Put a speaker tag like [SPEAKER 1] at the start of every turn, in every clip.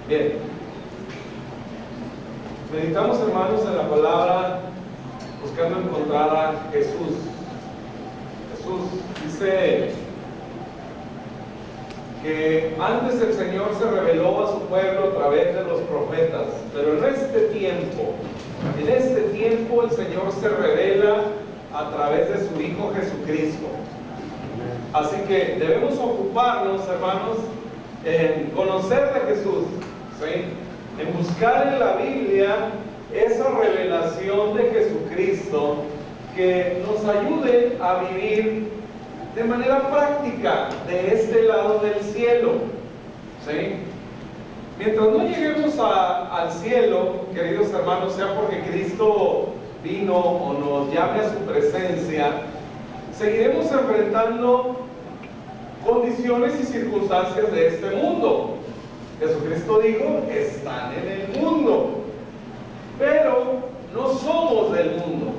[SPEAKER 1] Bien, meditamos, hermanos, en la palabra, buscando encontrar a Jesús. Jesús dice que antes el Señor se reveló a su pueblo a través de los profetas, pero en este tiempo el Señor se revela a través de su Hijo Jesucristo. Así que debemos ocuparnos, hermanos, en conocer de Jesús, ¿sí? En buscar en la Biblia esa revelación de Jesucristo que nos ayude a vivir de manera práctica de este lado del cielo, ¿sí? Mientras no lleguemos al cielo, queridos hermanos, sea porque Cristo vino o nos llame a su presencia, seguiremos enfrentando condiciones y circunstancias de este mundo. Jesucristo dijo, están en el mundo, pero no somos del mundo.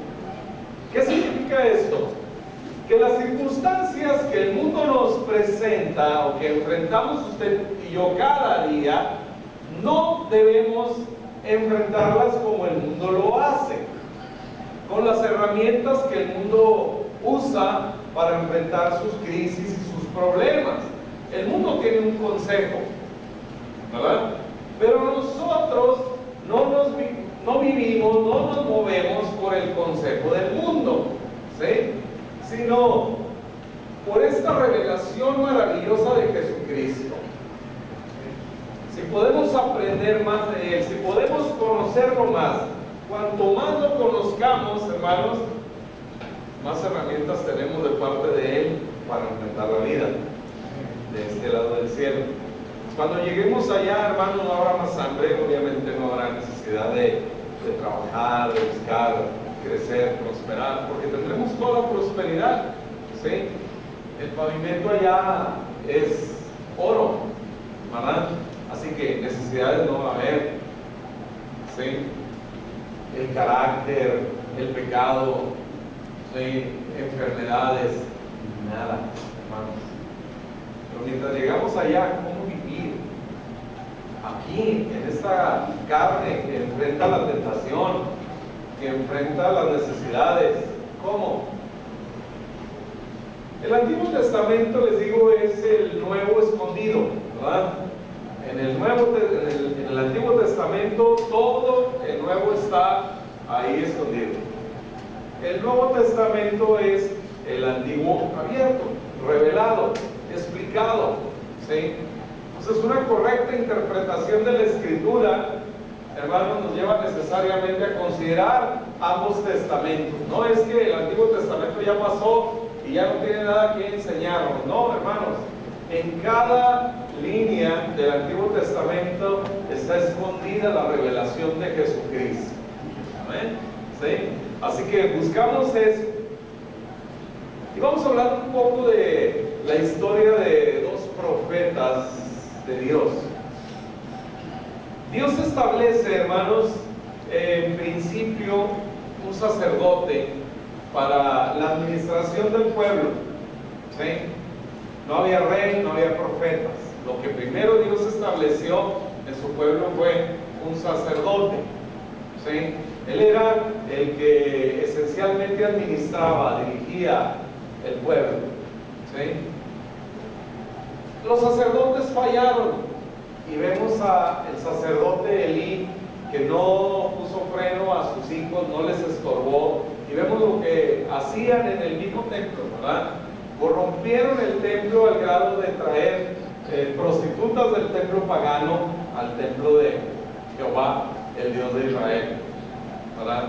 [SPEAKER 1] ¿Qué significa esto? Que las circunstancias que el mundo nos presenta o que enfrentamos usted y yo cada día, no debemos enfrentarlas como el mundo lo hace, con las herramientas que el mundo usa para enfrentar sus crisis y sus problemas. El mundo tiene un consejo, ¿verdad? Pero nosotros no vivimos, no nos movemos por el consejo del mundo, ¿sí? Sino por esta revelación maravillosa de Jesucristo. Si podemos aprender más de Él, si podemos conocerlo más, cuanto más lo conozcamos, hermanos, más herramientas tenemos de parte de Él para enfrentar la vida de este lado del cielo. Cuando lleguemos allá, hermanos, no habrá más hambre, obviamente no habrá necesidad de trabajar, de buscar, crecer, prosperar, porque tendremos toda prosperidad, ¿sí? El pavimento allá es oro, ¿verdad? Así que necesidades no va a haber, ¿sí? El carácter, el pecado, ¿sí? Enfermedades, nada, hermanos. Pero mientras llegamos allá, ¿cómo vivir? Aquí, en esta carne que enfrenta la tentación, que enfrenta las necesidades. ¿Cómo? El Antiguo Testamento, les digo, es el nuevo escondido, ¿verdad? En el Antiguo Testamento todo el nuevo está ahí escondido. El Nuevo Testamento es el antiguo abierto, revelado, explicado, ¿sí? Entonces una correcta interpretación de la Escritura, hermanos, nos lleva necesariamente a considerar ambos testamentos. No es que el Antiguo Testamento ya pasó y ya no tiene nada que enseñarnos. No, hermanos, en cada línea del Antiguo Testamento está escondida la revelación de Jesucristo. ¿Amén? ¿Sí? Así que buscamos eso. Y vamos a hablar un poco de la historia de dos profetas de Dios. Dios establece, hermanos, en principio un sacerdote para la administración del pueblo, ¿sí? No había rey, no había profetas. Lo que primero Dios estableció en su pueblo fue un sacerdote, ¿sí? Él era el que esencialmente administraba, dirigía el pueblo, ¿sí? Los sacerdotes fallaron. Y vemos al sacerdote Elí que no puso freno a sus hijos, no les estorbó. Y vemos lo que hacían en el mismo templo, ¿verdad? Corrompieron el templo al grado de traer prostitutas del templo pagano al templo de Jehová, el Dios de Israel, ¿verdad?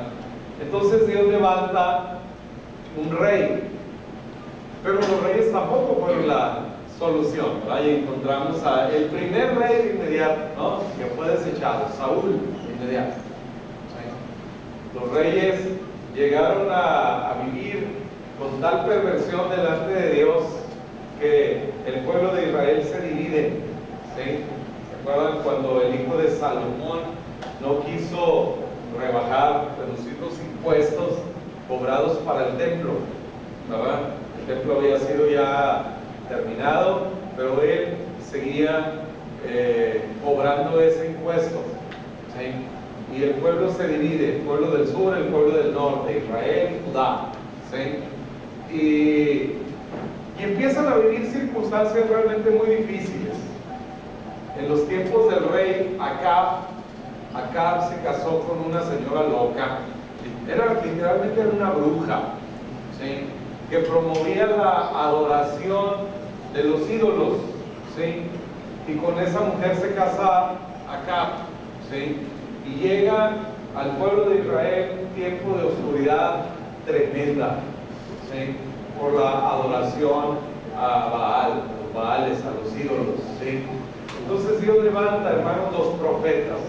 [SPEAKER 1] Entonces Dios levanta un rey, pero los reyes tampoco fueron la solución, ¿verdad? Y encontramos el primer rey de inmediato, ¿no? Que fue desechado, Saúl, de inmediato, ¿sí? Los reyes llegaron a vivir con tal perversión delante de Dios que el pueblo de Israel se divide, ¿sí? ¿Se acuerdan cuando el hijo de Salomón no quiso reducir los impuestos cobrados para el templo, ¿verdad? El templo había sido ya terminado, pero él seguía cobrando cobrando ese impuesto. ¿Sí? Y el pueblo se divide, el pueblo del sur, el pueblo del norte, Israel, Judá. ¿Sí? Y empiezan a vivir circunstancias realmente muy difíciles. En los tiempos del rey Acab se casó con una señora loca. Literalmente era una bruja, ¿sí? Que promovía la adoración de los ídolos, ¿sí? Y con esa mujer se casa Acab, ¿sí? Y llega al pueblo de Israel un tiempo de oscuridad tremenda, ¿sí? Por la adoración a Baal, a los Baales, a los ídolos, ¿sí? Entonces Dios levanta, hermanos, los profetas,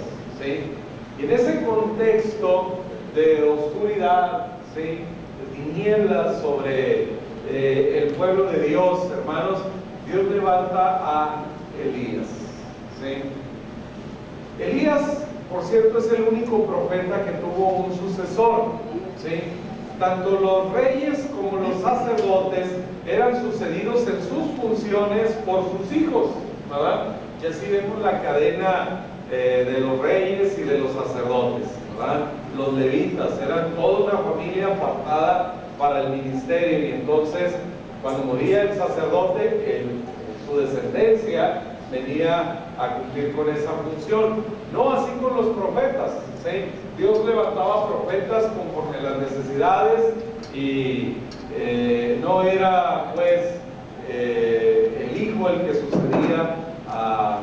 [SPEAKER 1] ¿sí? Y en ese contexto de oscuridad, ¿sí? De tinieblas sobre el pueblo de Dios, hermanos, Dios levanta a Elías, ¿sí? Elías, por cierto, es el único profeta que tuvo un sucesor, ¿sí? Tanto los reyes como los sacerdotes eran sucedidos en sus funciones por sus hijos, ¿verdad? Y así vemos la cadena de los reyes y de los sacerdotes, ¿verdad? Los levitas eran toda una familia apartada para el ministerio, y entonces cuando moría el sacerdote, su descendencia venía a cumplir con esa función. No así con los profetas, ¿sí? Dios levantaba profetas conforme a las necesidades, y no era pues el hijo el que sucedía a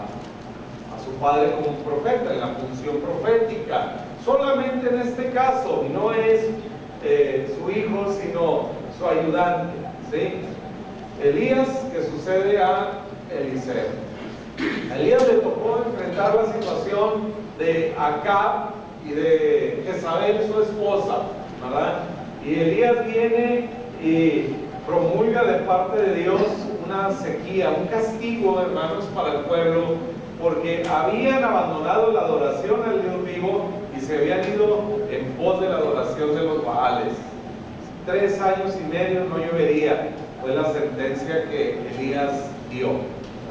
[SPEAKER 1] su padre como un profeta en la función profética. Solamente en este caso, y no es su hijo, sino su ayudante, ¿sí? Elías, que sucede a Eliseo. A Elías le tocó enfrentar la situación de Acab y de Jezabel, su esposa, ¿verdad? Y Elías viene y promulga de parte de Dios una sequía, un castigo, hermanos, para el pueblo, porque habían abandonado la adoración al Dios vivo y se habían ido en pos de la adoración de los Baales. 3 años y medio no llovería, fue la sentencia que Elías dio,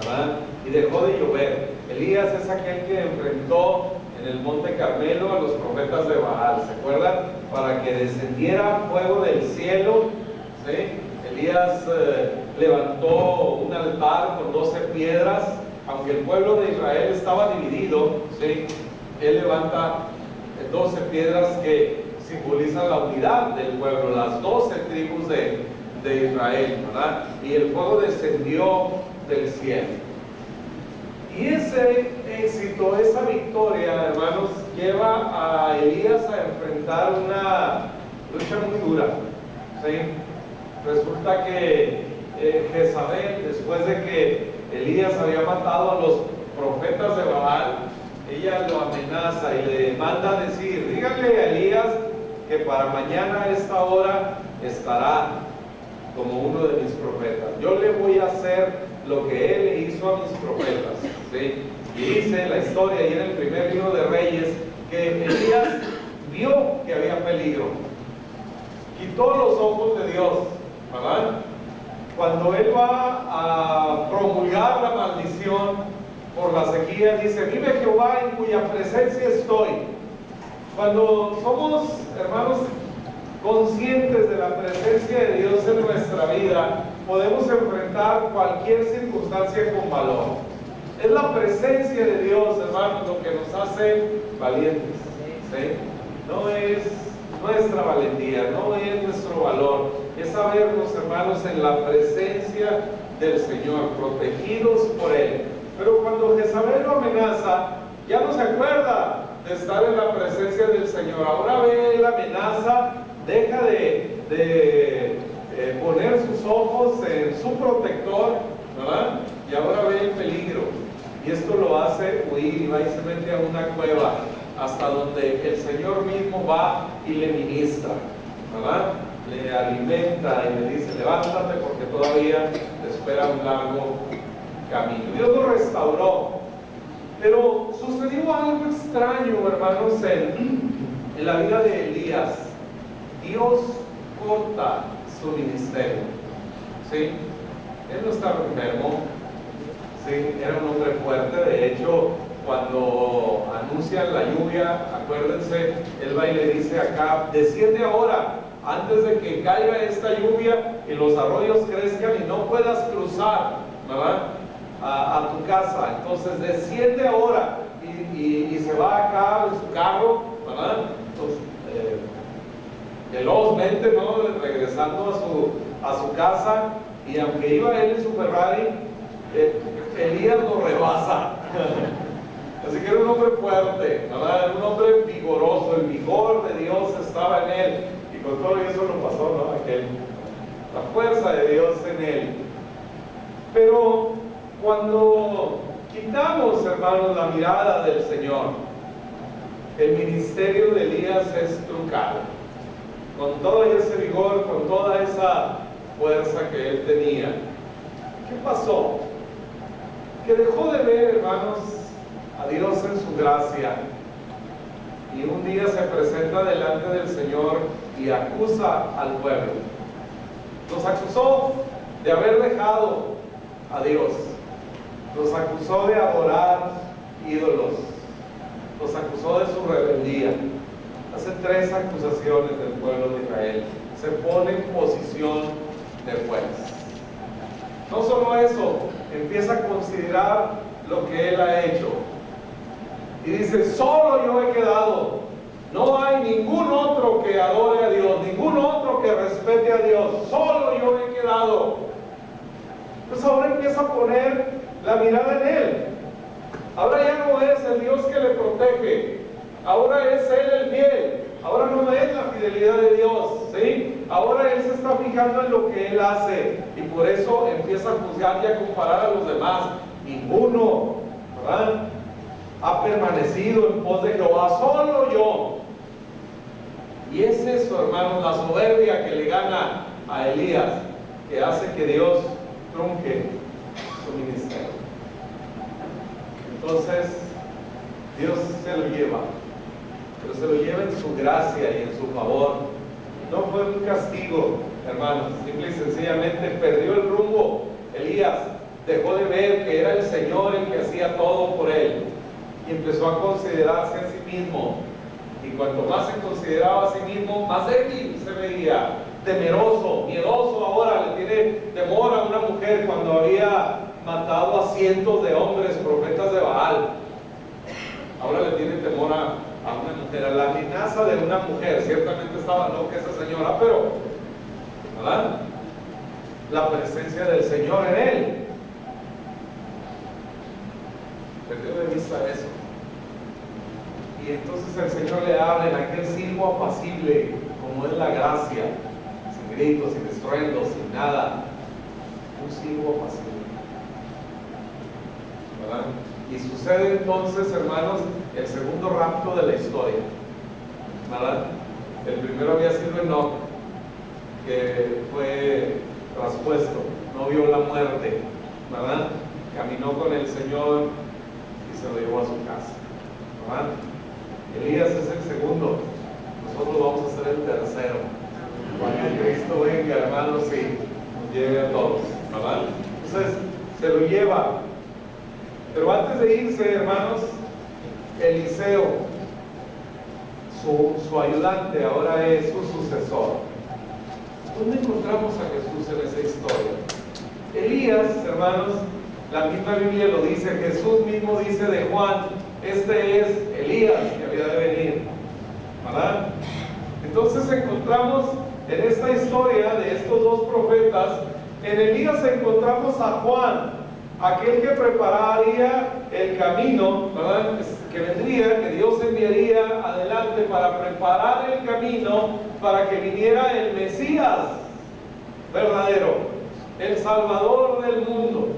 [SPEAKER 1] ¿verdad? Y dejó de llover. Elías es aquel que enfrentó en el monte Carmelo a los profetas de Baal, ¿se acuerdan? Para que descendiera fuego del cielo, ¿sí? Elías levantó un altar con 12 piedras, aunque el pueblo de Israel estaba dividido, ¿sí? Él levanta 12 piedras que simbolizan la unidad del pueblo, las 12 tribus de Israel, ¿verdad? Y el fuego descendió del cielo. Y ese éxito, esa victoria, hermanos, lleva a Elías a enfrentar una lucha muy dura, ¿sí? Resulta que Jezabel, después de que Elías había matado a los profetas de Baal, ella lo amenaza y le manda a decir: díganle a Elías que para mañana a esta hora estará como uno de mis profetas. Yo le voy a hacer lo que él le hizo a mis profetas, ¿sí? Y dice la historia, y en el primer libro de Reyes, que Elías vio que había peligro, quitó los ojos de Dios, ¿verdad? Cuando él va a promulgar la maldición por la sequía, dice: vive Jehová en cuya presencia estoy. Cuando somos, hermanos, conscientes de la presencia de Dios en nuestra vida, podemos enfrentar cualquier circunstancia con valor. Es la presencia de Dios, hermanos, lo que nos hace valientes, ¿sí? No es nuestra valentía, no es nuestro valor, es sabernos, hermanos, en la presencia del Señor, protegidos por Él. Pero cuando Jezabel lo amenaza, ya no se acuerda de estar en la presencia del Señor. Ahora ve la amenaza, deja de poner sus ojos en su protector, ¿verdad? Y ahora ve el peligro. Y esto lo hace huir y va y se mete a una cueva, hasta donde el Señor mismo va y le ministra, ¿verdad? Le alimenta y le dice: levántate porque todavía te espera un largo camino. Dios lo restauró. Pero sucedió algo extraño, hermanos, en la vida de Elías. Dios corta su ministerio, ¿sí? Él no estaba enfermo, ¿sí? Era un hombre fuerte. De hecho, cuando anuncian la lluvia, acuérdense, él va y le dice a Acab: desciende ahora, antes de que caiga esta lluvia y los arroyos crezcan y no puedas cruzar, ¿verdad?, a tu casa. Entonces desciende ahora, y se va Acab en su carro, ¿verdad? Entonces, velozmente, ¿no?, regresando a su casa, y aunque iba él en su Ferrari, Elías lo rebasa. Así que era un hombre fuerte, ¿verdad? Era un hombre vigoroso, el vigor de Dios estaba en él, y con todo eso lo pasó, ¿no?, la fuerza de Dios en él. Pero cuando quitamos, hermanos, la mirada del Señor, el ministerio de Elías es truncado. Con todo ese vigor, con toda esa fuerza que él tenía, ¿qué pasó? Que dejó de ver, hermanos, a Dios en su gracia, y un día se presenta delante del Señor y acusa al pueblo. Los acusó de haber dejado a Dios, los acusó de adorar ídolos, los acusó de su rebeldía. Hace 3 acusaciones del pueblo de Israel. Se pone en posición de juez. No solo eso, empieza a considerar lo que él ha hecho. Y dice: solo yo he quedado. No hay ningún otro que adore a Dios, ningún otro que respete a Dios. Solo yo he quedado. Pues ahora empieza a poner la mirada en él. Ahora ya no es el Dios que le protege. Ahora es él el fiel. Ahora no es la fidelidad de Dios, ¿sí? Ahora él se está fijando en lo que él hace, y por eso empieza a juzgar y a comparar a los demás. Ninguno, ¿verdad?, ha permanecido en pos de Jehová, solo yo. Y es eso, hermanos, la soberbia que le gana a Elías, que hace que Dios trunque su ministerio. Entonces Dios se lo lleva, pero se lo lleva en su gracia y en su favor. No fue un castigo, hermanos. Simple y sencillamente perdió el rumbo. Elías dejó de ver que era el Señor el que hacía todo por él, y empezó a considerarse a sí mismo. Y cuanto más se consideraba a sí mismo, más débil se veía, temeroso, miedoso. Ahora le tiene temor a una mujer cuando había matado a cientos de hombres, profetas de Baal. Ahora le tiene temor a una mujer, a la amenaza de una mujer. Ciertamente estaba loca esa señora, pero, ¿verdad?, la presencia del Señor en él. Perdió de vista eso. Y entonces el Señor le habla en aquel silbo apacible, como es la gracia, sin gritos, sin estruendos, sin nada. Un silbo apacible, ¿verdad? Y sucede entonces, hermanos, el segundo rapto de la historia, ¿verdad? El primero había sido Enoc, que fue traspuesto, no vio la muerte, ¿verdad? Caminó con el Señor y se lo llevó a su casa, ¿verdad? Elías es el segundo, nosotros vamos a ser el tercero. Cuando Cristo venga, hermanos, y nos lleve a todos, ¿verdad? Entonces se lo lleva. Pero antes de irse, hermanos, Eliseo, su ayudante, ahora es su sucesor. ¿Dónde encontramos a Jesús en esa historia? Elías, hermanos, la misma Biblia lo dice, Jesús mismo dice de Juan: este es Elías que había de venir, ¿verdad? Entonces encontramos en esta historia de estos 2 profetas, en Elías encontramos a Juan, aquel que prepararía el camino, ¿verdad?, que vendría, que Dios enviaría adelante para preparar el camino para que viniera el Mesías verdadero, el Salvador del mundo.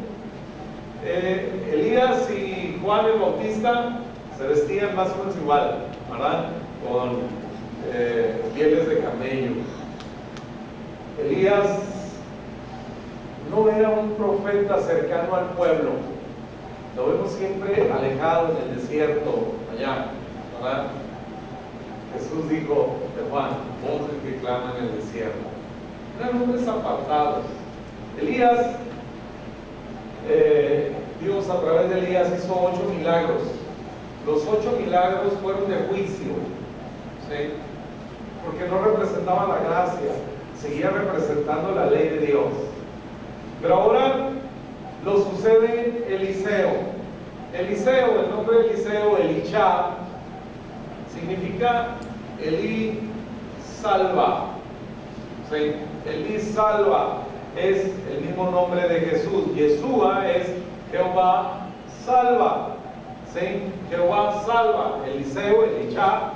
[SPEAKER 1] Elías y Juan el Bautista se vestían más o menos igual, ¿verdad?, con pieles de camello. Elías no era un profeta cercano al pueblo, lo vemos siempre alejado en el desierto, allá, ¿verdad? Jesús dijo de Juan: voces que claman en el desierto. Eran hombres apartados. Elías, Dios a través de Elías hizo 8 milagros los 8 milagros fueron de juicio, ¿sí? Porque no representaban la gracia, seguía representando la ley de Dios. Pero ahora lo sucede Eliseo. Eliseo, el nombre de Eliseo, Elisha, significa Elí salva. ¿Sí? Elí salva es el mismo nombre de Jesús. Yeshua es Jehová salva. ¿Sí? Jehová salva. Eliseo, Elisha,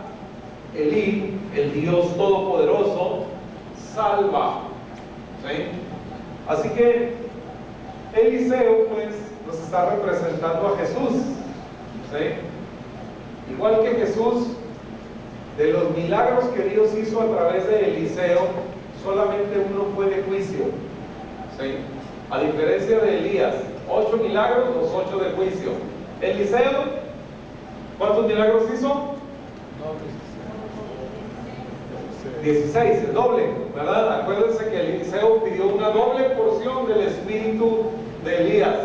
[SPEAKER 1] Elí, el Dios Todopoderoso, salva. ¿Sí? Así que Eliseo pues nos está representando a Jesús. ¿Sí? Igual que Jesús, de los milagros que Dios hizo a través de Eliseo, solamente uno fue de juicio. ¿Sí? A diferencia de Elías, 8 milagros, los 8 de juicio. Eliseo, ¿cuántos milagros hizo? 16, el doble, ¿verdad? Acuérdense que Eliseo pidió una doble porción del espíritu de Elías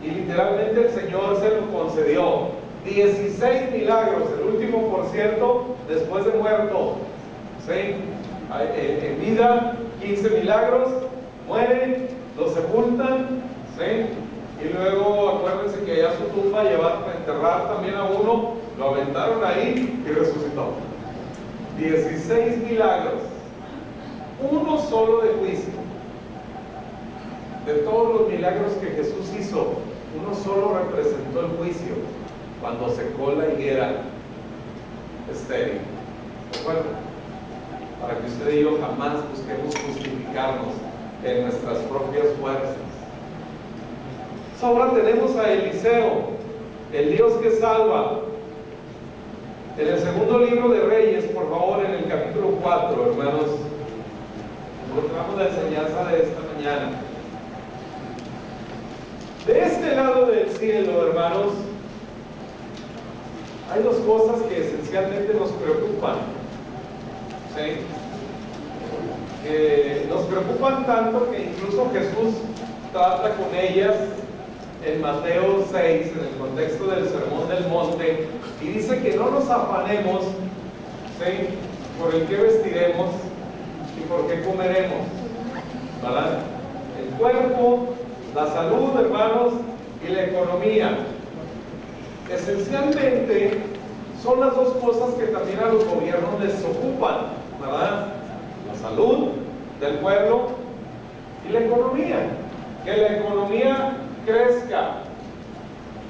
[SPEAKER 1] y literalmente el Señor se lo concedió. 16 milagros, el último, por cierto, después de muerto. ¿Sí? En vida, 15 milagros, muere, lo sepultan, ¿sí? Y luego acuérdense que allá su tumba llevaron a enterrar también a uno, lo aventaron ahí y resucitó. 16 milagros, uno solo de juicio. De todos los milagros que Jesús hizo, uno solo representó el juicio, cuando secó la higuera estéril. ¿Recuerdan? Para que usted y yo jamás busquemos justificarnos en nuestras propias fuerzas. Ahora tenemos a Eliseo, el Dios que salva. En el segundo libro de Reyes, por favor, en el capítulo 4, hermanos, encontramos la enseñanza de esta mañana. De este lado del cielo, hermanos, hay dos cosas que esencialmente nos preocupan. ¿Sí? Que nos preocupan tanto que incluso Jesús trata con ellas en Mateo 6, en el contexto del Sermón del Monte, y dice que no nos afanemos, ¿sí?, por el que vestiremos y por qué comeremos, ¿verdad? El cuerpo, la salud, hermanos, y la economía. Esencialmente son las dos cosas que también a los gobiernos les ocupan, ¿verdad? La salud del pueblo y la economía. Que la economía crezca.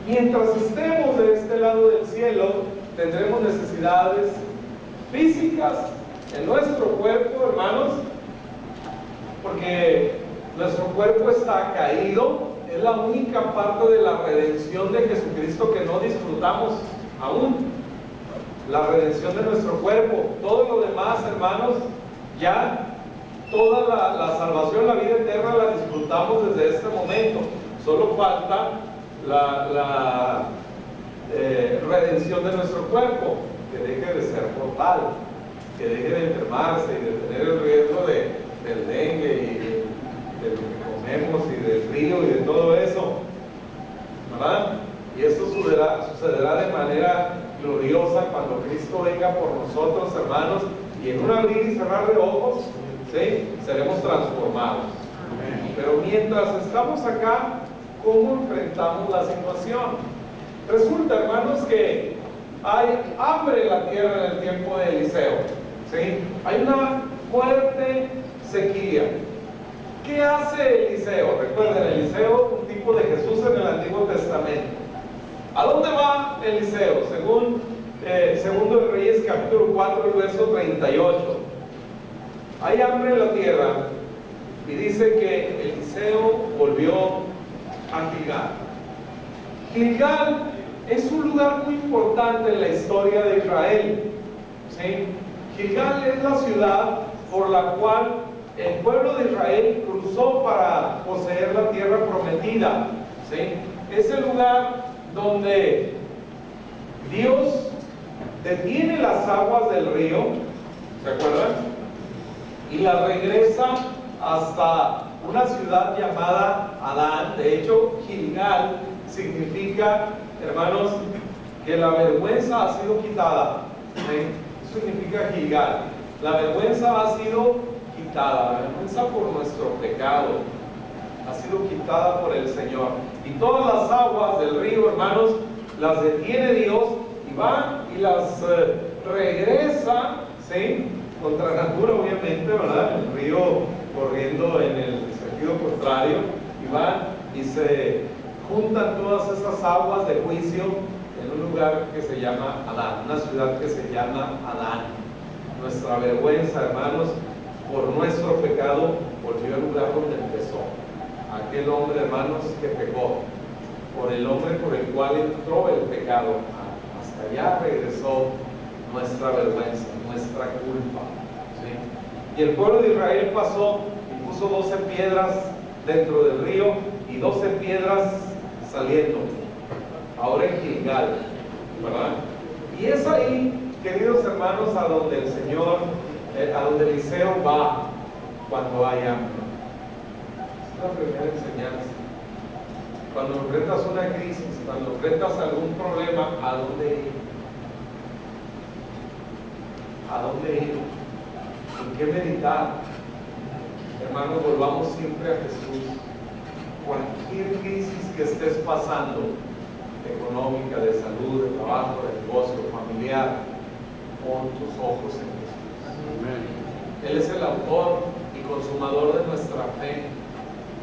[SPEAKER 1] Mientras estemos de este lado del cielo, tendremos necesidades físicas en nuestro cuerpo, hermanos, porque nuestro cuerpo está caído. Es la única parte de la redención de Jesucristo que no disfrutamos aún. La redención de nuestro cuerpo. Todo lo demás, hermanos, ya toda la salvación, la vida eterna la disfrutamos desde este momento. Solo falta la redención de nuestro cuerpo, que deje de ser mortal, que deje de enfermarse y de tener el riesgo del dengue y de lo que comemos y del frío y de todo eso, ¿verdad? Y esto sucederá de manera gloriosa cuando Cristo venga por nosotros, hermanos, y en un abrir y cerrar de ojos, ¿sí?, seremos transformados. Pero mientras estamos acá, ¿cómo enfrentamos la situación? Resulta, hermanos, que hay hambre en la tierra en el tiempo de Eliseo, ¿sí? Hay una fuerte sequía. ¿Qué hace Eliseo? Recuerden, Eliseo, un tipo de Jesús en el Antiguo Testamento. ¿A dónde va Eliseo? Según Segundo de Reyes, capítulo 4, el verso 38. Hay hambre en la tierra, y dice que Eliseo volvió a Gilgal. Gilgal es un lugar muy importante en la historia de Israel, ¿sí? Gilgal es la ciudad por la cual el pueblo de Israel cruzó para poseer la tierra prometida, ¿sí? Es el lugar donde Dios detiene las aguas del río, ¿se acuerdan? Y las regresa hasta una ciudad llamada Adán. De hecho, Gilgal significa, hermanos, que la vergüenza ha sido quitada. ¿Sí? Eso significa Gilgal. La vergüenza ha sido quitada, la vergüenza por nuestro pecado ha sido quitada por el Señor. Y todas las aguas del río, hermanos, las detiene Dios y van y las regresa, ¿sí? Contra natura, obviamente, ¿verdad? El río corriendo en el sentido contrario, y van y se juntan todas esas aguas de juicio en un lugar que se llama Adán, una ciudad que se llama Adán. Nuestra vergüenza, hermanos, por nuestro pecado, volvió al lugar donde empezó. Aquel hombre, hermanos, que pecó, por el hombre por el cual entró el pecado, hasta allá regresó nuestra vergüenza, nuestra culpa, ¿sí? Y el pueblo de Israel pasó y puso 12 piedras dentro del río y 12 piedras saliendo, ahora en Gilgal, ¿verdad? Y es ahí, queridos hermanos, a donde el Señor, a donde Eliseo va cuando hay hambre. Es la primera enseñanza. Cuando enfrentas una crisis, cuando enfrentas algún problema, ¿a dónde ir? ¿A dónde ir? ¿En qué meditar? Hermanos, volvamos siempre a Jesús. Cualquier crisis que estés pasando, económica, de salud, de trabajo, de negocio, familiar, pon tus ojos en Jesús. Amén. Él es el autor y consumador de nuestra fe.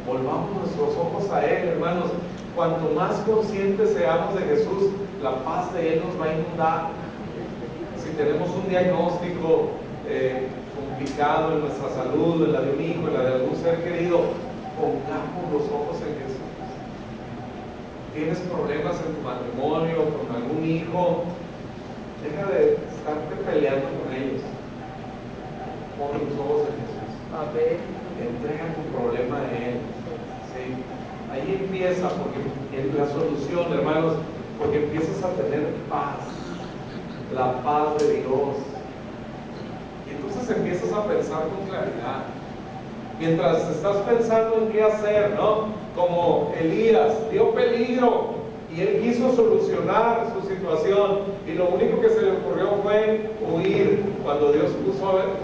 [SPEAKER 1] Volvamos nuestros ojos a Él, hermanos. Cuanto más conscientes seamos de Jesús, la paz de Él nos va a inundar. Si tenemos un diagnóstico complicado en nuestra salud, en la de un hijo, en la de algún ser querido, pongamos los ojos en Jesús. Tienes problemas en tu matrimonio, con algún hijo, deja de estarte peleando con ellos. Pon los ojos en Jesús. Amén. Entrega tu problema a Él. ¿Sí? Ahí empieza, porque es la solución, hermanos, porque empiezas a tener paz, la paz de Dios. Y entonces empiezas a pensar con claridad. Mientras estás pensando en qué hacer, ¿no? Como Elías, dio peligro y él quiso solucionar su situación y lo único que se le ocurrió fue huir, cuando Dios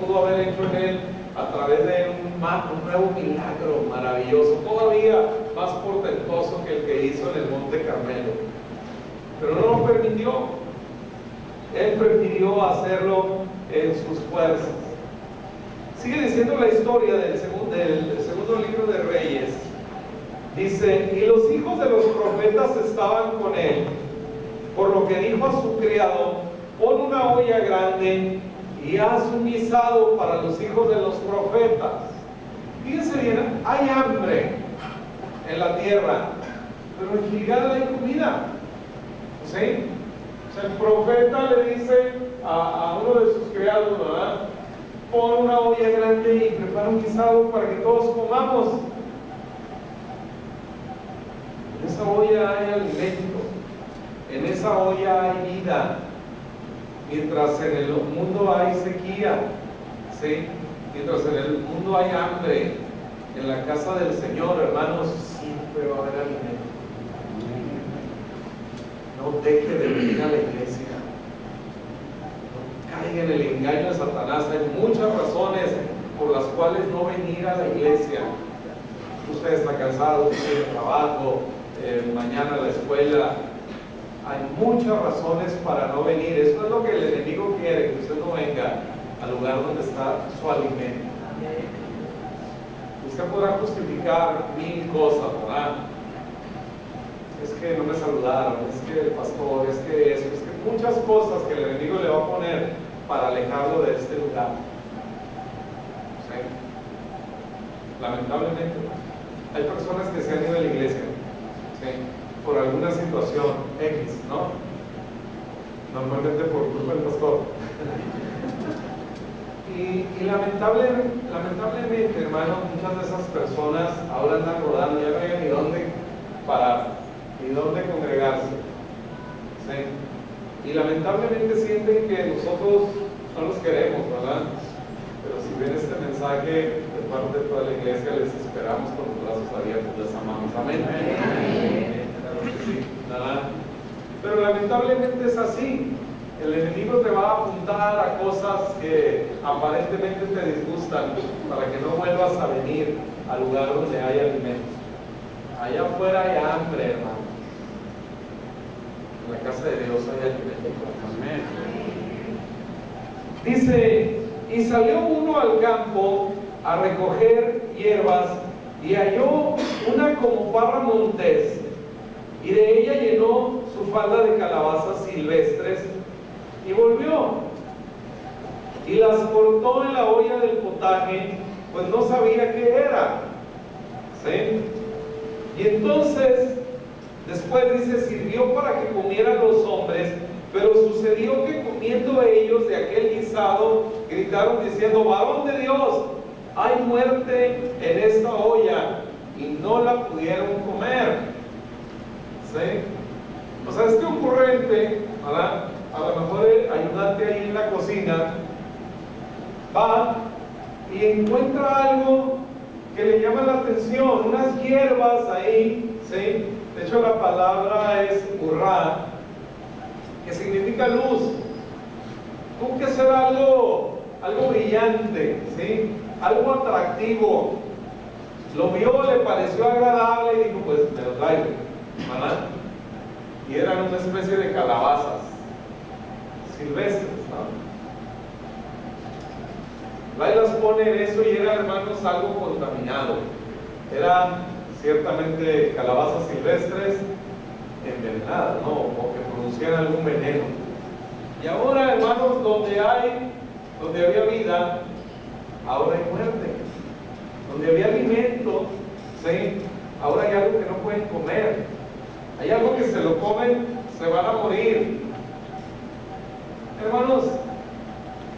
[SPEAKER 1] pudo haber hecho en él a través de un nuevo milagro maravilloso, todavía más portentoso que el que hizo en el Monte Carmelo. Pero no lo permitió. Él prefirió hacerlo en sus fuerzas. Sigue diciendo la historia del segundo libro de Reyes. Dice: y los hijos de los profetas estaban con él, por lo que dijo a su criado: pon una olla grande y haz un guisado para los hijos de los profetas. Fíjense bien, hay hambre en la tierra, pero en Gilgal hay comida. ¿Sí? O sea, el profeta le dice a uno de sus criados, ¿verdad? Pon una olla grande y prepara un guisado para que todos comamos. En esa olla hay alimento, en esa olla hay vida. Mientras en el mundo hay sequía, ¿sí? Mientras en el mundo hay hambre, en la casa del Señor, hermanos, siempre va a haber alimento. No deje de venir a la iglesia. No caiga en el engaño de Satanás. Hay muchas razones por las cuales no venir a la iglesia. Usted está cansado, usted tiene trabajo, mañana la escuela. Hay muchas razones para no venir. Eso es lo que el enemigo quiere, que usted no venga al lugar donde está su alimento. Usted podrá justificar 1000 cosas, ¿verdad? Es que no me saludaron, es que el pastor, es que eso, es que muchas cosas que el enemigo le va a poner para alejarlo de este lugar. ¿Sí? Lamentablemente, hay personas que se han ido a la iglesia, ¿sí? Por alguna situación X, ¿no? Normalmente por culpa del pastor. Y lamentablemente, hermano, muchas de esas personas ahora andan rodando, ya no hay ni dónde parar, ni dónde congregarse. ¿Sí? Y lamentablemente sienten que nosotros no los queremos, ¿verdad? Pero si ven este mensaje de parte de toda la iglesia, les esperamos con los brazos abiertos, les amamos. Amén. Amén. Sí, ¿verdad? Pero lamentablemente es así. El enemigo te va a apuntar a cosas que aparentemente te disgustan para que no vuelvas a venir al lugar donde hay alimento. Allá afuera hay hambre, hermano. En la casa de Dios hay alimento. Amén. Dice, y salió uno al campo a recoger hierbas y halló una como parra montés, y de ella llenó su falda de calabazas silvestres y volvió y las cortó en la olla del potaje, pues no sabía qué era. ¿Sí? Y entonces después dice, sirvió para que comieran los hombres, pero sucedió que comiendo ellos de aquel guisado, gritaron diciendo, varón de Dios, hay muerte en esta olla, y no la pudieron comer. ¿Sí? O sea, este ocurrente, ¿verdad? A lo mejor el ayudante ahí en la cocina va y encuentra algo que le llama la atención, unas hierbas ahí, ¿sí? De hecho la palabra es urrá, que significa luz. Tuvo que ser algo brillante, ¿sí? Algo atractivo. Lo vio, le pareció agradable y dijo, pues me lo traigo, ¿verdad? Y eran una especie de calabazas silvestres, ¿no? Ahí las pone en eso y era, hermanos, algo contaminado. Eran ciertamente calabazas silvestres envenenadas, ¿no? O que producían algún veneno. Y ahora, hermanos, donde había vida, ahora hay muerte. Donde había alimento, ¿sí? Ahora hay algo que no pueden comer. Hay algo que se lo comen, se van a morir. Hermanos,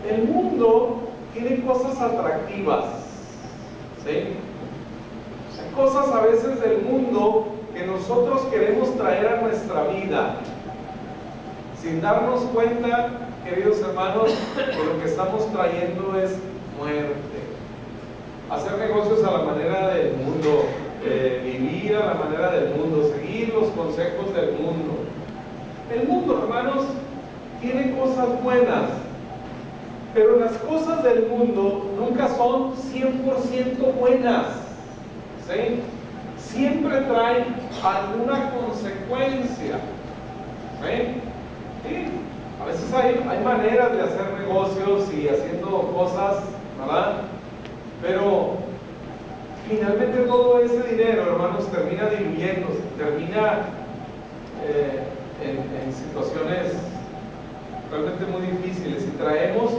[SPEAKER 1] el mundo tiene cosas atractivas, ¿sí? Hay cosas a veces del mundo que nosotros queremos traer a nuestra vida, sin darnos cuenta, queridos hermanos, que lo que estamos trayendo es muerte. Hacer negocios a la manera del mundo, vivir a la manera del mundo, seguir los consejos del mundo. El mundo, hermanos, tiene cosas buenas, pero las cosas del mundo nunca son 100% buenas, ¿sí? Siempre traen alguna consecuencia, ¿sí? Sí, a veces hay maneras de hacer negocios y haciendo cosas, ¿verdad? Pero finalmente todo ese dinero, hermanos, termina diluyéndose, termina en situaciones realmente muy difíciles y traemos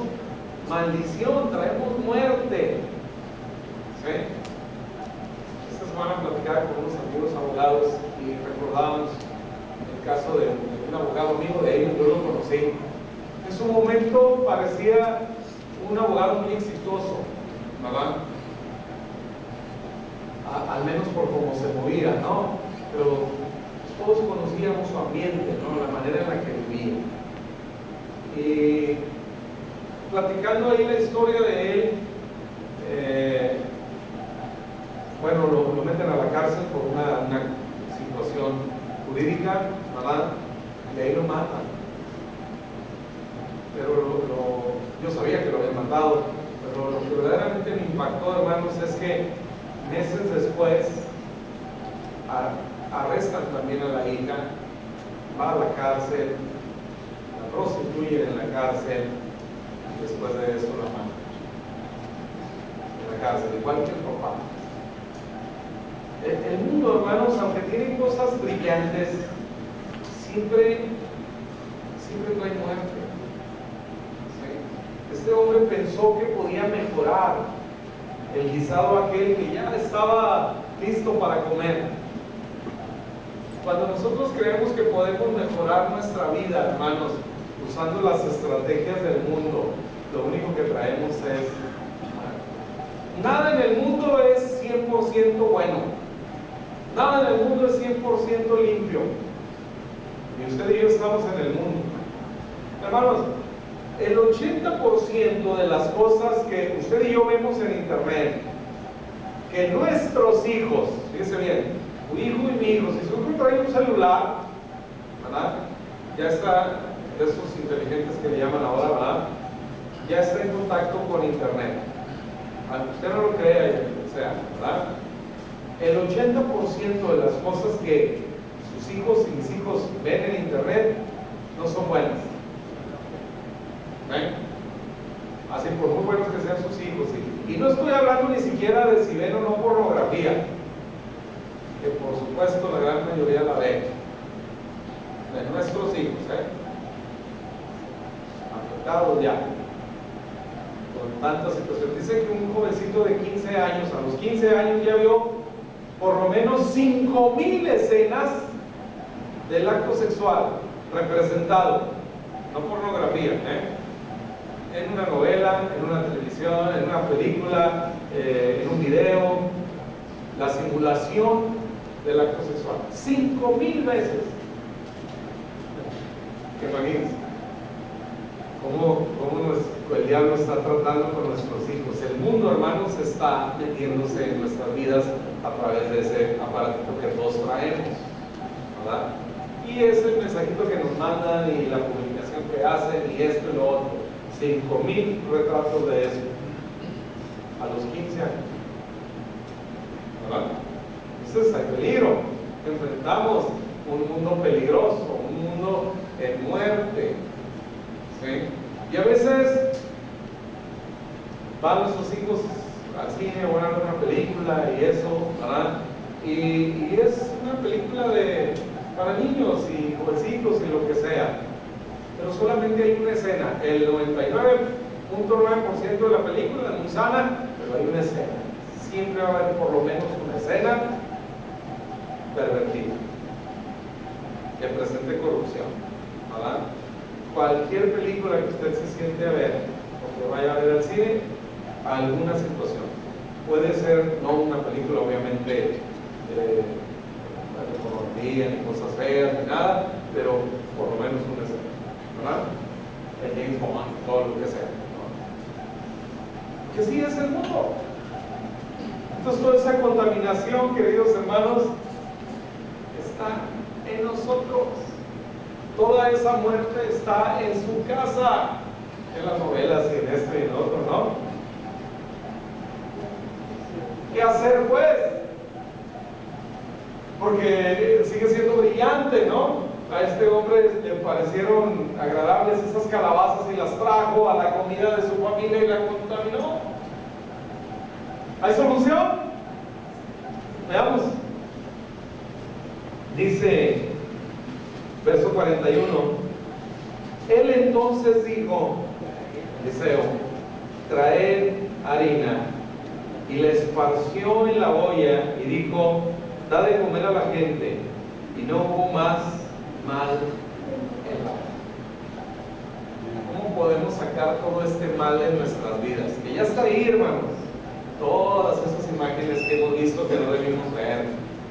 [SPEAKER 1] maldición, traemos muerte. ¿Sí? Esta semana platicaba con unos amigos abogados y recordábamos el caso de un abogado amigo de ellos, yo lo conocí. En su momento parecía un abogado muy exitoso, ¿verdad? Al menos por cómo se movía, ¿no? Pero todos conocíamos su ambiente, ¿no? La manera en la que vivía. Y platicando ahí la historia de él, bueno, lo meten a la cárcel por una situación jurídica, ¿verdad? Y ahí lo matan. Pero yo sabía que lo habían matado, pero lo que verdaderamente me impactó, hermanos, es que meses después arrestan también a la hija, va a la cárcel, la prostituyen en la cárcel y después de eso la matan en la cárcel, igual que el papá. El mundo, hermanos, aunque tiene cosas brillantes, siempre trae muerte. ¿Sí? Este hombre pensó que podía mejorar el guisado aquel que ya estaba listo para comer. Cuando nosotros creemos que podemos mejorar nuestra vida, hermanos, usando las estrategias del mundo, lo único que traemos es nada en el mundo es 100% bueno. Nada en el mundo es 100% limpio. Y usted y yo estamos en el mundo. Hermanos, el 80% de las cosas que usted y yo vemos en internet, que nuestros hijos, fíjense bien, tu hijo y mi hijo, si su hijo trae un celular, ¿verdad? ya está, de esos inteligentes que le llaman ahora, ¿verdad? Ya está en contacto con internet. Aunque usted no lo crea, o sea, ¿verdad? El 80% de las cosas que sus hijos y mis hijos ven en internet no son buenas. ¿Ven? Así por muy buenos que sean sus hijos. Y no estoy hablando ni siquiera de si ven o no pornografía, que por supuesto la gran mayoría la ven, de nuestros hijos, afectados ya con tantas situaciones. Dice que un jovencito de 15 años, a los 15 años ya vio por lo menos 5,000 escenas del acto sexual representado, no pornografía, en una novela, en una televisión, en una película, en un video, la simulación del acto sexual. 5,000 veces. Imagínense cómo el diablo está tratando con nuestros hijos. El mundo, hermanos, está metiéndose en nuestras vidas a través de ese aparatito que todos traemos, ¿verdad? Y es el mensajito que nos mandan y la publicación que hacen y esto y lo otro. 5,000 retratos de eso a los 15 años, ¿verdad? Entonces hay peligro. Enfrentamos un mundo peligroso, un mundo en muerte, ¿sí? Y a veces van nuestros hijos al cine o van a ver una película y eso, ¿verdad? Y es una película para niños y jovencitos y lo que sea, pero solamente hay una escena. El 99.9% de la película es muy sana, pero hay una escena. Siempre va a haber por lo menos una escena pervertida que presente corrupción, ¿verdad? Cualquier película que usted se siente a ver o que vaya a ver al cine, alguna situación. Puede ser, no una película obviamente de pornografía, ni cosas feas, ni nada, pero por lo menos una escena, ¿verdad? El James Bond, todo lo que sea, ¿no? Que sí es el mundo. Entonces toda esa contaminación, queridos hermanos, está en nosotros. Toda esa muerte está en su casa, en las novelas y en esto y en otro, ¿no? ¿Qué hacer, pues? Porque sigue siendo brillante, ¿no? A este hombre le parecieron agradables esas calabazas y las trajo a la comida de su familia y la contaminó. ¿Hay solución? Veamos. Dice, verso 41, él entonces dijo, Eliseo, traed harina, y le esparció en la olla y dijo, da de comer a la gente, y no hubo más mal en la olla. ¿Cómo podemos sacar todo este mal de nuestras vidas? Que ya está ahí, hermanos. Todas esas imágenes que hemos visto que no debimos ver,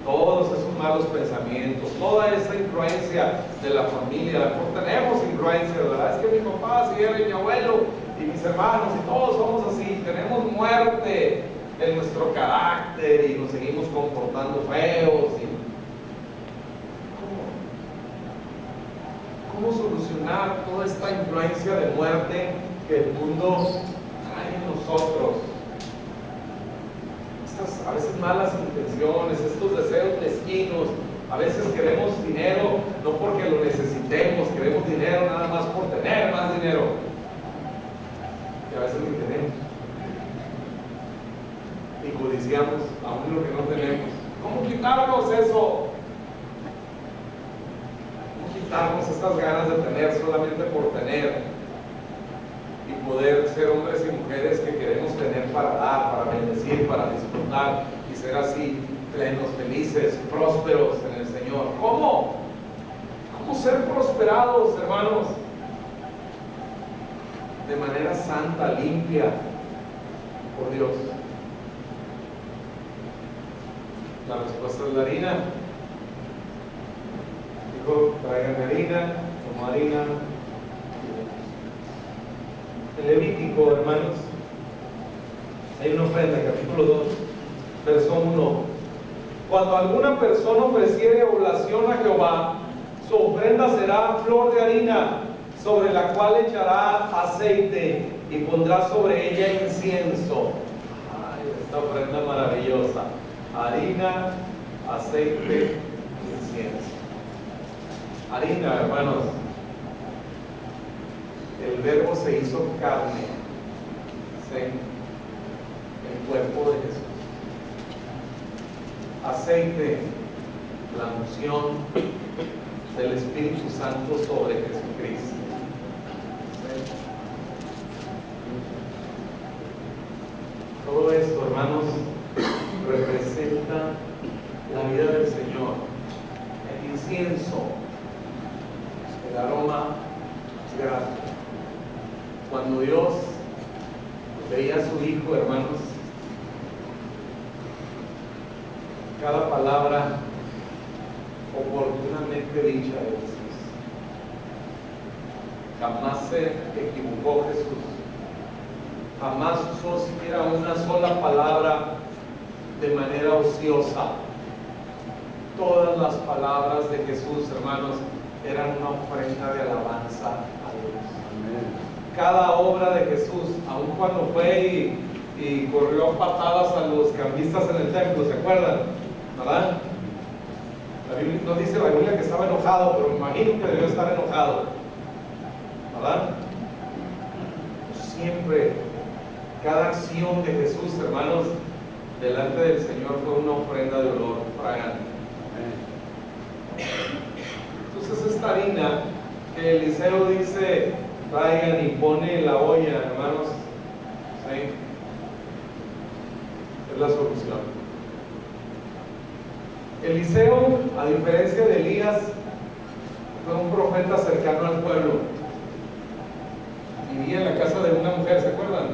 [SPEAKER 1] todos esos malos pensamientos, toda esa influencia de la familia, porque tenemos influencia, ¿verdad? Es que mi papá así era y mi abuelo y mis hermanos y todos somos así, tenemos muerte en nuestro carácter y nos seguimos comportando feos. ¿Cómo solucionar toda esta influencia de muerte que el mundo trae en nosotros? A veces malas intenciones, estos deseos mezquinos. A veces queremos dinero no porque lo necesitemos, queremos dinero nada más por tener más dinero, y a veces ni tenemos, y codiciamos aún lo que no tenemos. ¿Cómo quitarnos eso? ¿Cómo quitarnos estas ganas de tener solamente por tener? Y poder ser hombres y mujeres que queremos tener para dar, para bendecir, para disfrutar y ser así plenos, felices, prósperos en el Señor. ¿Cómo? ¿Cómo ser prosperados, hermanos? De manera santa, limpia por Dios. La respuesta es la harina. Dijo, traigan harina, como harina. En Levítico, hermanos, hay una ofrenda, capítulo 2, verso 1. Cuando alguna persona ofreciere oblación a Jehová, Su ofrenda será flor de harina, sobre la cual echará aceite y pondrá sobre ella incienso. Ay, esta ofrenda maravillosa. Harina, aceite, incienso. Harina, hermanos. El Verbo se hizo carne. ¿Sí? El cuerpo de Jesús. Aceite, la unción del Espíritu Santo sobre Jesucristo. ¿Sí? Todo esto, hermanos, representa la vida del Señor. El incienso, el aroma grato. Cuando Dios veía a su Hijo, hermanos, cada palabra oportunamente dicha de Jesús. Jamás se equivocó Jesús. Jamás usó siquiera una sola palabra de manera ociosa. Todas las palabras de Jesús, hermanos, eran una ofrenda de alabanza a Dios. Amén. Cada obra de Jesús, aun cuando fue y corrió a patadas a los cambistas en el templo, ¿se acuerdan? ¿Verdad? La Biblia, no dice la Biblia que estaba enojado, pero me imagino que debió estar enojado. ¿Verdad? Siempre, cada acción de Jesús, hermanos, delante del Señor fue una ofrenda de olor fragante. Entonces esta harina que Eliseo dice traigan y pone en la olla, hermanos, ¿sí? Es la solución. Eliseo, a diferencia de Elías, fue un profeta cercano al pueblo. Vivía en la casa de una mujer, ¿se acuerdan?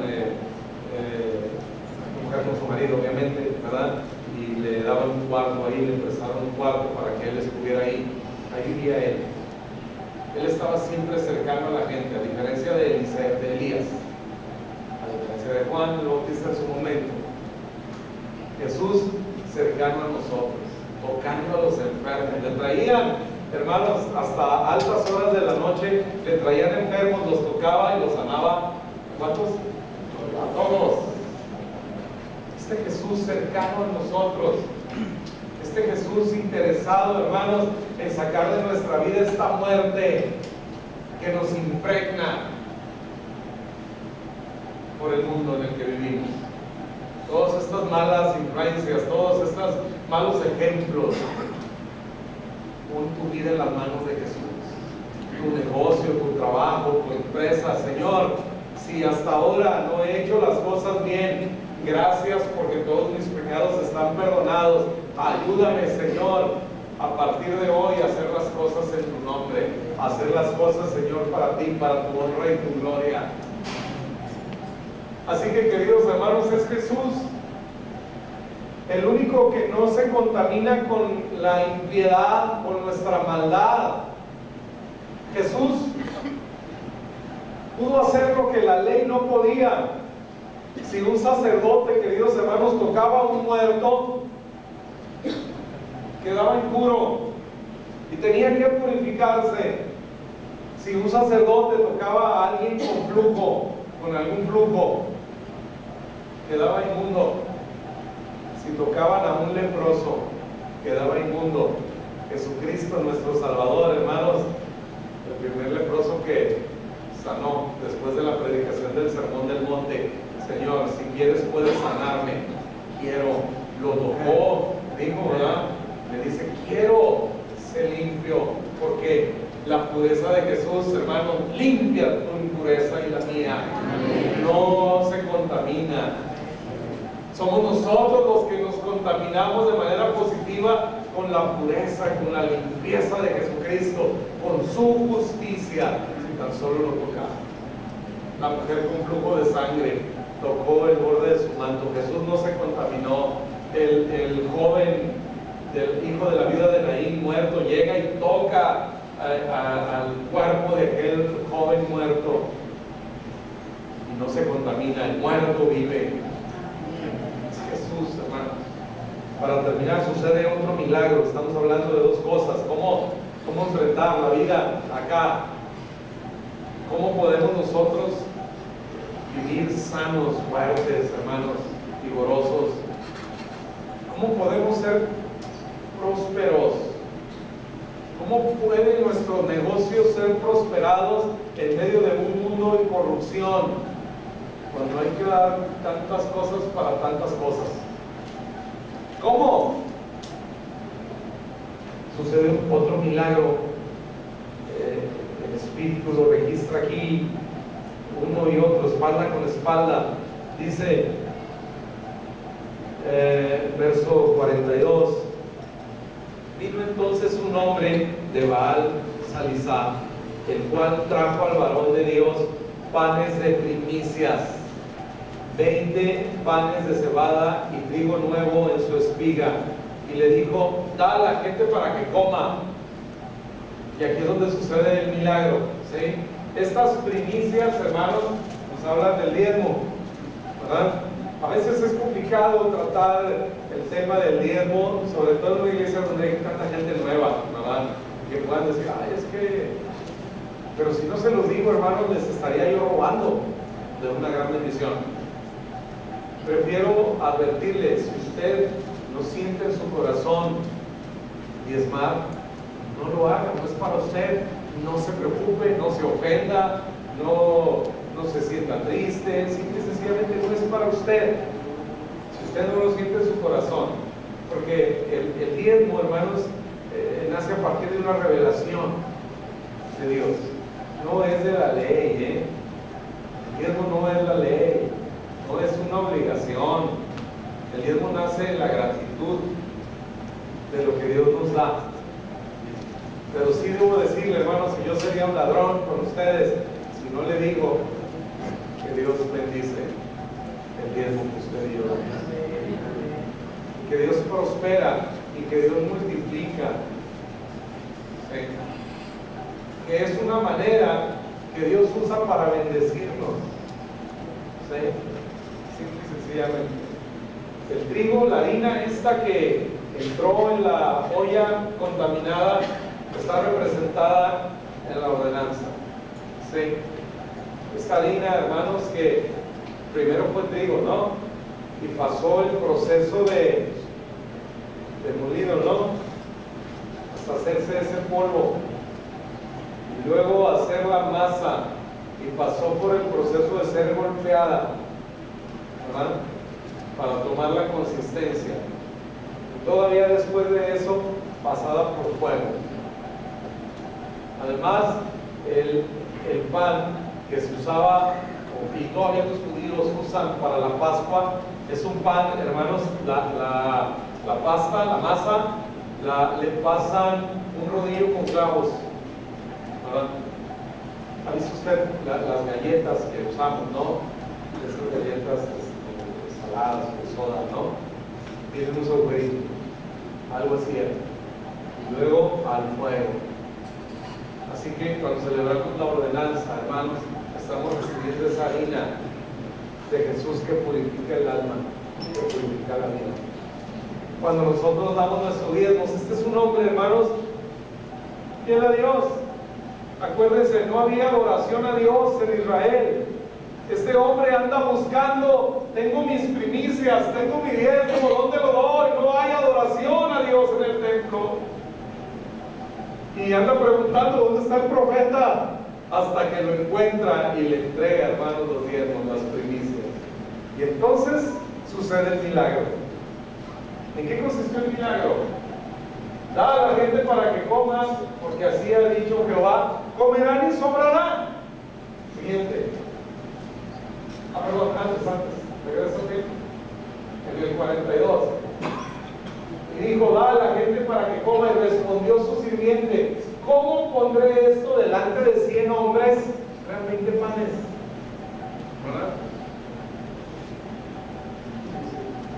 [SPEAKER 1] Mujer con su marido, obviamente, ¿verdad? Y le daban un cuarto ahí, le prestaron un cuarto para que él estuviera ahí. Ahí vivía él. Él estaba siempre cercano a la gente, a diferencia de Elías, a diferencia de Juan el Bautista en su momento. Jesús cercano a nosotros, tocando a los enfermos. Le traían, hermanos, hasta altas horas de la noche, le traían enfermos, los tocaba y los sanaba. ¿Cuántos? A todos. Este Jesús cercano a nosotros. Este Jesús interesado, hermanos, en sacar de nuestra vida esta muerte que nos impregna por el mundo en el que vivimos. Todas estas malas influencias, todos estos malos ejemplos. Pon tu vida en las manos de Jesús. Tu negocio, tu trabajo, tu empresa. Señor, si hasta ahora no he hecho las cosas bien, gracias porque todos mis pecados están perdonados. Ayúdame, Señor, a partir de hoy a hacer las cosas en tu nombre, a hacer las cosas, Señor, para ti, para tu honra y tu gloria. Así que, queridos hermanos, es Jesús el único que no se contamina con la impiedad, con nuestra maldad. Jesús pudo hacer lo que la ley no podía. Si un sacerdote, queridos hermanos, tocaba a un muerto, quedaba impuro y tenía que purificarse. Si un sacerdote tocaba a alguien con flujo, con algún flujo, quedaba inmundo. Si tocaban a un leproso, quedaba inmundo. Jesucristo, nuestro Salvador, hermanos, el primer leproso que sanó después de la predicación del Sermón del Monte: Señor, si quieres puedes sanarme. Quiero. Lo tocó, dijo, ¿verdad? Le dice, quiero ser limpio, porque la pureza de Jesús, hermano, limpia tu impureza y la mía. No se contamina. Somos nosotros los que nos contaminamos de manera positiva con la pureza y con la limpieza de Jesucristo, con su justicia, si tan solo lo tocamos. La mujer con flujo de sangre tocó el borde de su manto. Jesús no se contaminó. El joven, del hijo de la viuda de Naín, muerto, llega y toca al cuerpo de aquel joven muerto y no se contamina. El muerto vive. Es Jesús, hermanos. Para terminar, sucede otro milagro. Estamos hablando de dos cosas: cómo cómo enfrentar la vida acá, cómo podemos nosotros vivir sanos, fuertes, hermanos, vigorosos, cómo podemos ser prósperos, cómo pueden nuestros negocios ser prosperados en medio de un mundo de corrupción, cuando hay que dar tantas cosas para tantas cosas. ¿Cómo? Sucede otro milagro. El Espíritu lo registra aquí, uno y otro, espalda con espalda. Dice, verso 42, vino entonces un hombre de Baal Salisá, el cual trajo al varón de Dios panes de primicias, 20 panes de cebada y trigo nuevo en su espiga, y le dijo, da a la gente para que coma. Y aquí es donde sucede el milagro, ¿sí? Estas primicias, hermanos, nos hablan del diezmo, ¿verdad? A veces es complicado tratar el tema del diezmo, sobre todo en una iglesia donde hay tanta gente nueva, ¿verdad? Que puedan decir, ay, es que... Pero si no se los digo, hermanos, les estaría yo robando de una gran bendición. Prefiero advertirles, si usted lo siente en su corazón diezmar, no lo haga, no es para usted, no se preocupe, no se ofenda, no se sienta triste, simple y sencillamente no es para usted, si usted no lo siente en su corazón, porque el diezmo, hermanos, nace a partir de una revelación de Dios, no es de la ley, el diezmo no es la ley, no es una obligación, el diezmo nace en la gratitud de lo que Dios nos da. Pero sí debo decirle, hermanos, que yo sería un ladrón con ustedes si no le digo que Dios bendice el diezmo que usted y yo damos, que Dios prospera y que Dios multiplica, ¿sí? Que es una manera que Dios usa para bendecirnos, ¿sí? Simple y sencillamente. El trigo, la harina esta que entró en la olla contaminada, está representada en la ordenanza, ¿sí? Esta harina, hermanos, que primero fue trigo, ¿no? Y pasó el proceso de molino, ¿no? Hasta hacerse ese polvo. Y luego hacer la masa. Y pasó por el proceso de ser golpeada, ¿verdad? Para tomar la consistencia. Y todavía después de eso, pasada por fuego. Además, el pan que se usaba, y todavía los judíos usan para la Pascua, es un pan, hermanos, la pasta, la masa, le pasan un rodillo con clavos, ¿verdad? ¿Ha visto usted las galletas que usamos, no? Esas galletas saladas o soda, ¿no? Tienen un agujerito, algo así, y luego al fuego. Así que cuando celebramos la ordenanza, hermanos, estamos recibiendo esa harina de Jesús que purifica el alma, que purifica la vida. Cuando nosotros damos nuestros diezmos, este es un hombre, hermanos, fiel a Dios. Acuérdense, no había adoración a Dios en Israel. Este hombre anda buscando, tengo mis primicias, tengo mi diezmo, ¿dónde lo doy? No hay adoración a Dios en el templo. Y anda preguntando, ¿dónde está el profeta? Hasta que lo encuentra y le entrega, hermanos, los diezmos, las primicias. Y entonces sucede el milagro. ¿En qué consistió el milagro? Da a la gente para que comas, porque así ha dicho Jehová, comerán y sobrarán. Siguiente. Perdón, antes, regreso aquí, en el 42. Y dijo, da a la gente para que coma, y respondió su sirviente, ¿cómo pondré esto delante de 100 hombres? Eran 20 panes, ¿verdad?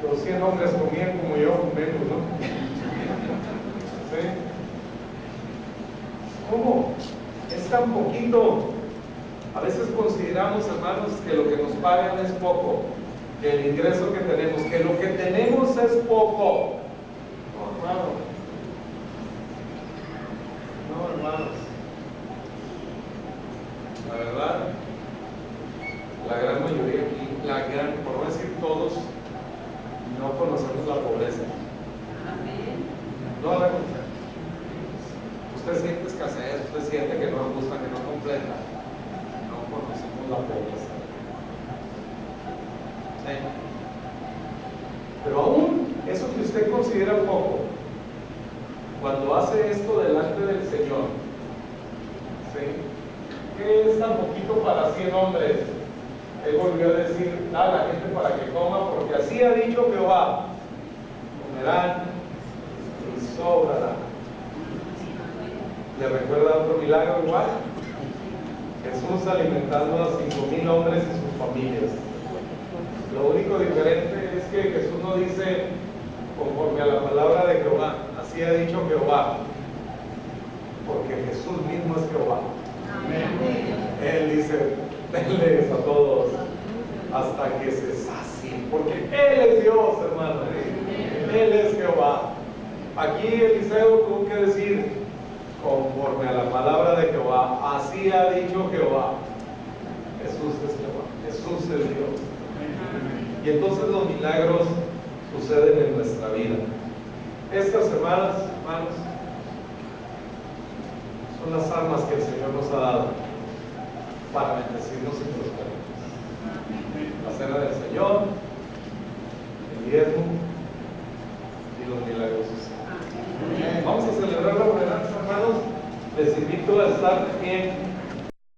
[SPEAKER 1] Los 100 hombres comían como yo, menos, ¿no? ¿Sí? ¿Cómo? Es tan poquito. A veces consideramos, hermanos, que lo que nos pagan es poco, que el ingreso que tenemos, que lo que tenemos es poco. No, hermanos, la verdad, la gran mayoría aquí, por no decir todos, no conocemos la pobreza. No la conocemos. Usted siente escasez, usted siente que no es justa, que no completa. No conocemos la pobreza. ¿Sí? Pero aún eso que usted considera poco, cuando hace esto delante del Señor, ¿sí? ¿Qué es tan poquito para 100 hombres? Él volvió a decir, da a la gente para que coma, porque así ha dicho Jehová, comerán y sobrarán. ¿Le recuerda otro milagro igual? Jesús alimentando a 5,000 hombres y sus familias. Lo único diferente es que Jesús no dice conforme a la palabra de Jehová, así ha dicho Jehová, porque Jesús mismo es Jehová. Él dice, denles a todos hasta que se sacien, porque Él es Dios, hermano. Él es Jehová. Aquí Eliseo tuvo que decir, conforme a la palabra de Jehová, así ha dicho Jehová. Jesús es Jehová, Jesús es Dios. Y entonces los milagros suceden en nuestra vida. Estas semanas, hermanos, son las armas que el Señor nos ha dado para bendecirnos y prosperarnos. La cena del Señor, el diezmo y los milagros suceden. Vamos a celebrar la ordenanza, hermanos. Les invito a estar de pie.